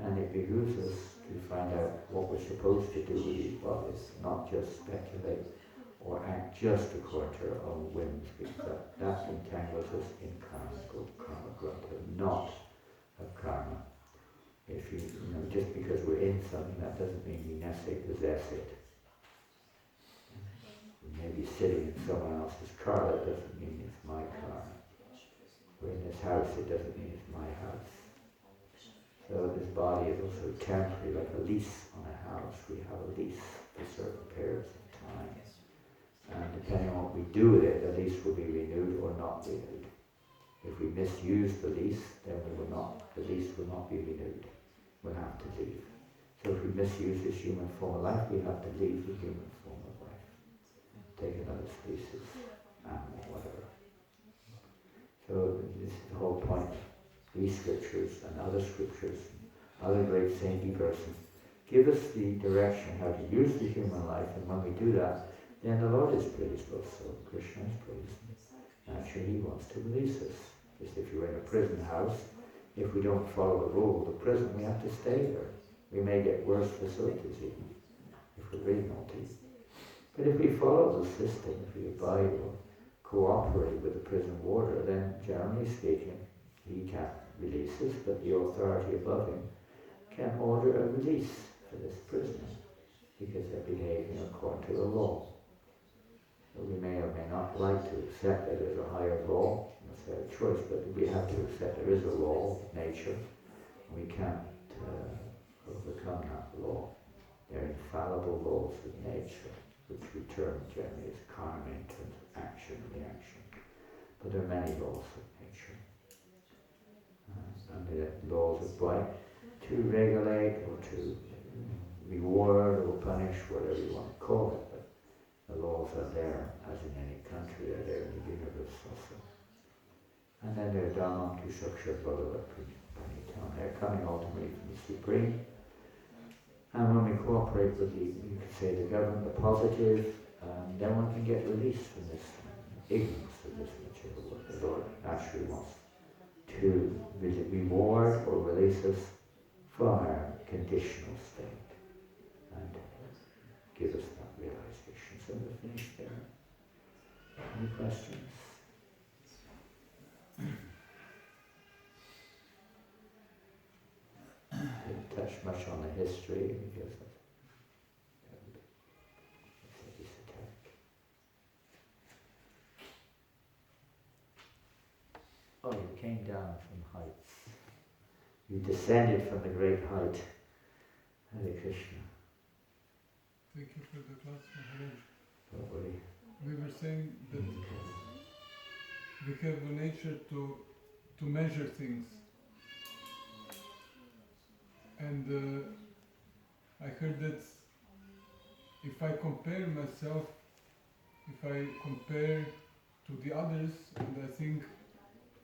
and it behooves us to find out what we're supposed to do with these bodies, not just speculate or act just according to our own whims, because that entangles us in karma, called karma granta, not of karma. If you know, just because we're in something, that doesn't mean we necessarily possess it. We may be sitting in someone else's car, that doesn't mean it's my car. We're in this house, it doesn't mean it's my house. So this body is also temporary, like a lease on a house. We have a lease for certain periods of time. And depending on what we do with it, the lease will be renewed or not renewed. If we misuse the lease, then the lease will not be renewed. We'll have to leave. So if we misuse this human form of life, we have to leave the human form of life. Take another species, animal, whatever. So this is the whole point. These scriptures and other scriptures, other great saintly persons, give us the direction how to use the human life, and when we do that, then the Lord is pleased also. Krishna is pleased. Naturally, he wants to release us. Just if you're in a prison house, if we don't follow the rule of the prison, we have to stay there. We may get worse facilities even, if we're really naughty. But if we follow the system, if we abide or cooperate with the prison warder, then generally speaking, he can't release us, but the authority above him can order a release for this prisoner, because they're behaving according to the law. So we may or may not like to accept that there's a higher law, that's our choice, but we have to accept there is a law of nature. We can't overcome that law. They're infallible laws of nature, which we term generally as karma in terms of action and reaction. But there are many laws of nature. And the laws apply to regulate or to reward or punish, whatever you want to call it. But the laws are there, as in any country, are there in the universe also. And then they're done on to Shaksha Bhagavad Pranitana. They're coming ultimately from the Supreme. And when we cooperate with you could say the government, the positive, then one can get released from this ignorance of this material world. The Lord actually wants to reward or release us from our conditional state and give us that realization. So we're finished there. Any questions? Didn't touch much on the history because of this attack. Oh, you came down from heights. You descended from the great height. Hare Krishna. Thank you for the class, Maharaja. Don't worry. We were saying that we have a nature to measure things. And I heard that if I compare myself, if I compare to the others, and I think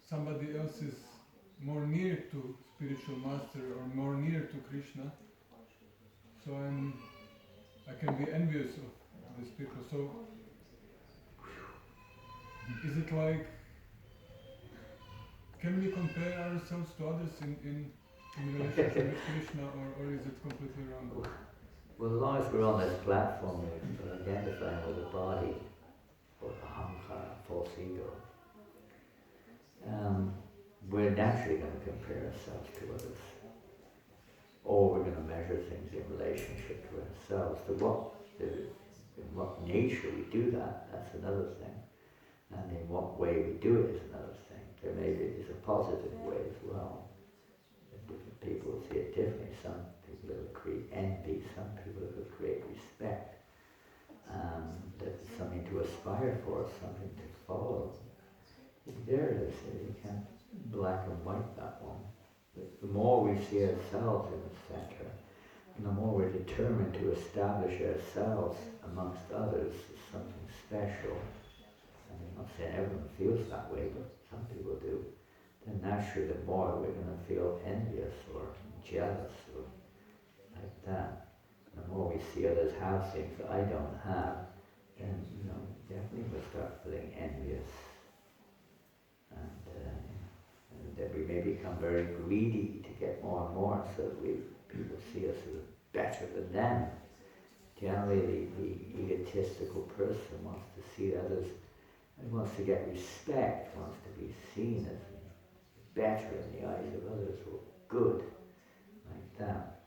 somebody else is more near to spiritual master or more near to Krishna, so I can be envious of these people. So is it like, can we compare ourselves to others in relationship with Krishna, or is it completely wrong? Well, as long as we're on this platform, we're identifying with the body, or ahamkara, false ego. We're naturally going to compare ourselves to others. Or we're going to measure things in relationship to ourselves. In what nature we do that, that's another thing. And in what way we do it is another thing. There maybe is a positive way as well. Different people see it differently. Some people will create envy, some people will create respect. That's something to aspire for, something to follow. There it is, you can't black and white that one. But the more we see ourselves in the center, and the more we're determined to establish ourselves amongst others as something special, and I'm not saying everyone feels that way, but some people do, then naturally the more we're going to feel envious or jealous or like that. The more we see others have things that I don't have, then definitely we'll start feeling envious. And then we may become very greedy to get more and more, so that people see us as better than them. Generally, the egotistical person wants to see others, and wants to get respect, wants to be seen as better in the eyes of others, or good, like that.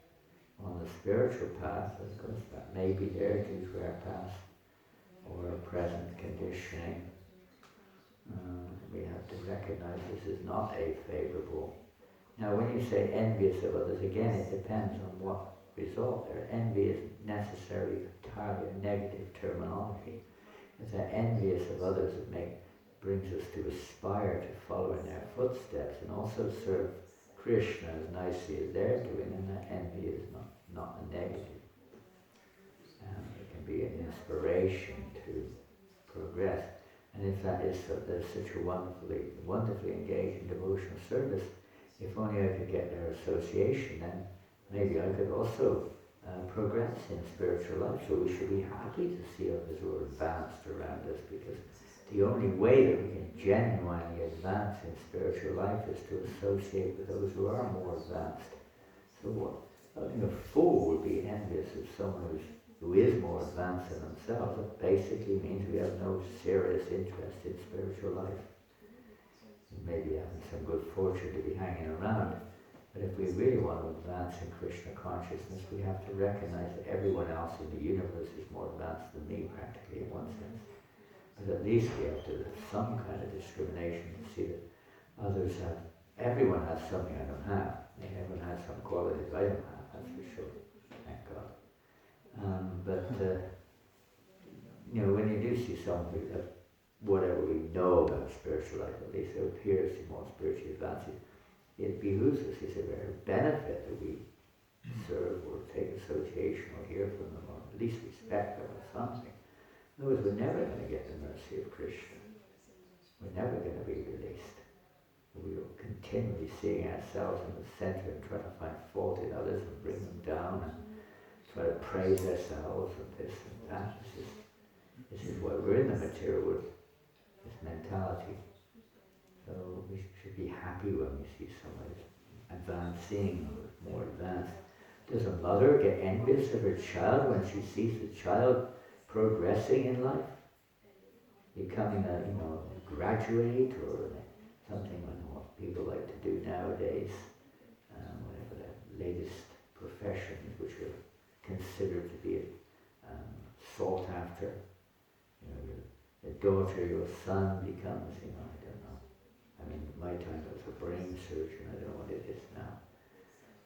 On the spiritual path, of course, that may be there due to our past or our present conditioning. We have to recognize this is not a favourable. Now, when you say envious of others, again, it depends on what result there. Envy isn't necessarily entirely a negative terminology. It's that envious of others that brings us to aspire to follow in their footsteps and also serve Krishna as nicely as they're doing, and that envy is not a negative. It can be an inspiration to progress. And if that is there's such a wonderfully engaged in devotional service, if only I could get their association, then maybe I could also progress in spiritual life. So we should be happy to see others who are advanced around us, because the only way that we can genuinely advance in spiritual life is to associate with those who are more advanced. So what? I think a fool would be envious of someone who is more advanced than themselves. It basically means we have no serious interest in spiritual life. Maybe having some good fortune to be hanging around. But if we really want to advance in Krishna consciousness, we have to recognize that everyone else in the universe is more advanced than me, practically, in one sense. But at least we have to have some kind of discrimination to see that everyone has something I don't have. Everyone has some qualities I don't have, that's for sure. Thank God. When you do see someone who, whatever we know about spiritual life, at least it appears to be more spiritually advanced, it behooves us, it's a very benefit that we serve or take association or hear from them, or at least respect them or something. In other words, we're never going to get the mercy of Krishna. We're never going to be released. We are continually seeing ourselves in the center and trying to find fault in others and bring them down and try to praise ourselves and this and that. This is why we're in the material world, this mentality. So we should be happy when we see someone advancing or more advanced. Does a mother get envious of her child when she sees the child progressing in life? Becoming a graduate or something like what people like to do nowadays, whatever the latest professions which are considered to be sought after. Your daughter, your son becomes, I don't know. I mean, in my time it was a brain surgeon, I don't know what it is now.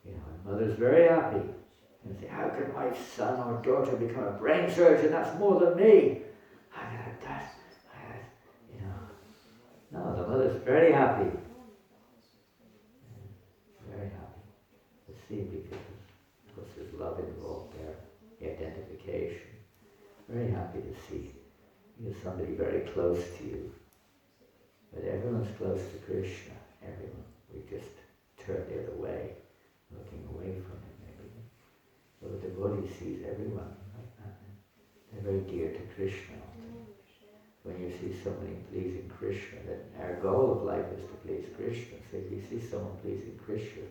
And mother's very happy. And say, how can my son or daughter become a brain surgeon? That's more than me. No, the mother's very happy. Very happy. Let's see, because meditation. Very happy to see somebody very close to you. But everyone's close to Krishna. Everyone. We just turn the other way, looking away from him maybe. So the devotee sees everyone like that. They're very dear to Krishna. When you see somebody pleasing Krishna, then our goal of life is to please Krishna. So if you see someone pleasing Krishna,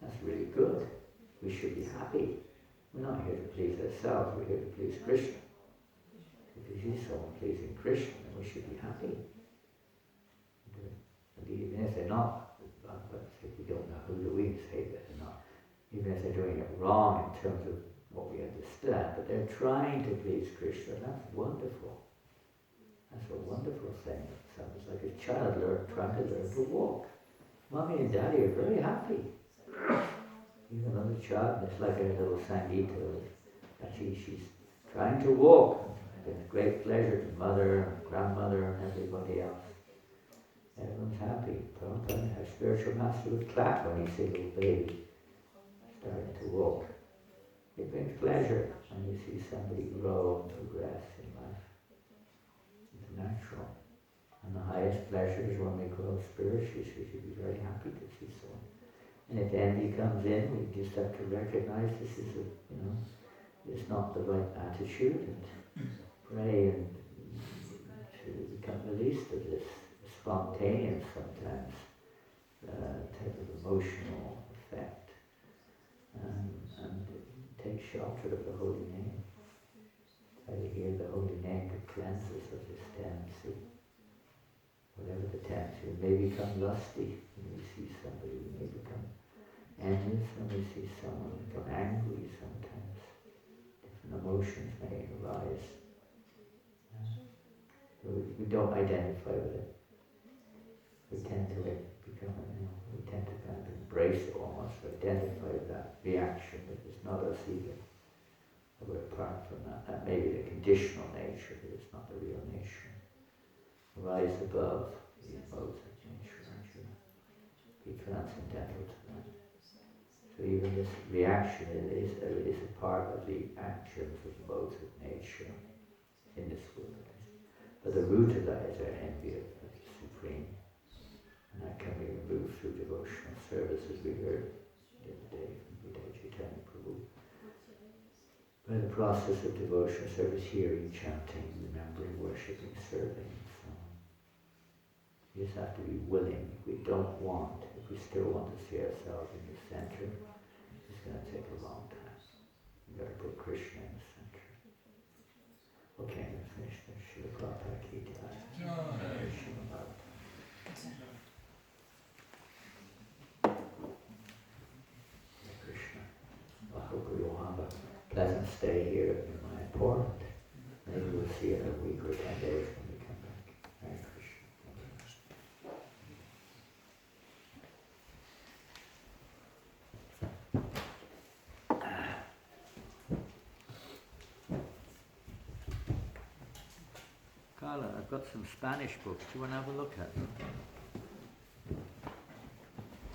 that's really good. We should be happy. We're not here to please ourselves, we're here to please Krishna. If you see someone pleasing Krishna, then we should be happy. And even if they're not, if we don't know, who do we say that they're not? Even if they're doing it wrong in terms of what we understand, but they're trying to please Krishna, that's wonderful. That's a wonderful thing. It sounds like a child trying to learn to walk. Mommy and Daddy are very happy. Even though the child, it's like a little Sangita, that she's trying to walk. It's great pleasure to mother, and grandmother, and everybody else. Everyone's happy. Prabhupada, our spiritual master would clap when he sees a little baby starting to walk. It brings pleasure when you see somebody grow and progress in life. It's natural. And the highest pleasure is when we grow spiritually, so we should be very happy to see someone. And if envy comes in, we just have to recognize this is it's not the right attitude, and pray and to become released of this spontaneous sometimes type of emotional effect, and take shelter of the holy name. Try to hear the holy name to cleanse us of this tendency. Whatever the tendency, we may become lusty when we see somebody, we may become envious when we see someone, we become angry sometimes. Different emotions may arise. We don't identify with it. We tend to become, we tend to kind of embrace it almost, identify with that reaction that it's not us either. We're apart from that. That may be the conditional nature, but it's not the real nature. Rise above the modes of nature, Arjuna. Be transcendental to that. So even this reaction is a part of the actions of modes of nature in this world. But the root of that is our envy of the Supreme. And that can be removed through devotional service, as we heard the other day from Buddha Chaitanya Prabhu. By the process of devotional service, hearing, chanting, remembering, worshipping, serving, and so on. We just have to be willing. If we don't want, if we still want to see ourselves in the center, it's going to take a long time. We've got to put Krishna in the center. Okay, I'm going to finish this. Srila Prabhupada Ki Jai. Srila Bhagavatam. Krishna. I hope we will have a pleasant stay here in Mayapur. Maybe we'll see it in a week or 10 days when we come back. Hare Krishna. Carla, I've got some Spanish books. Do you want to have a look at them?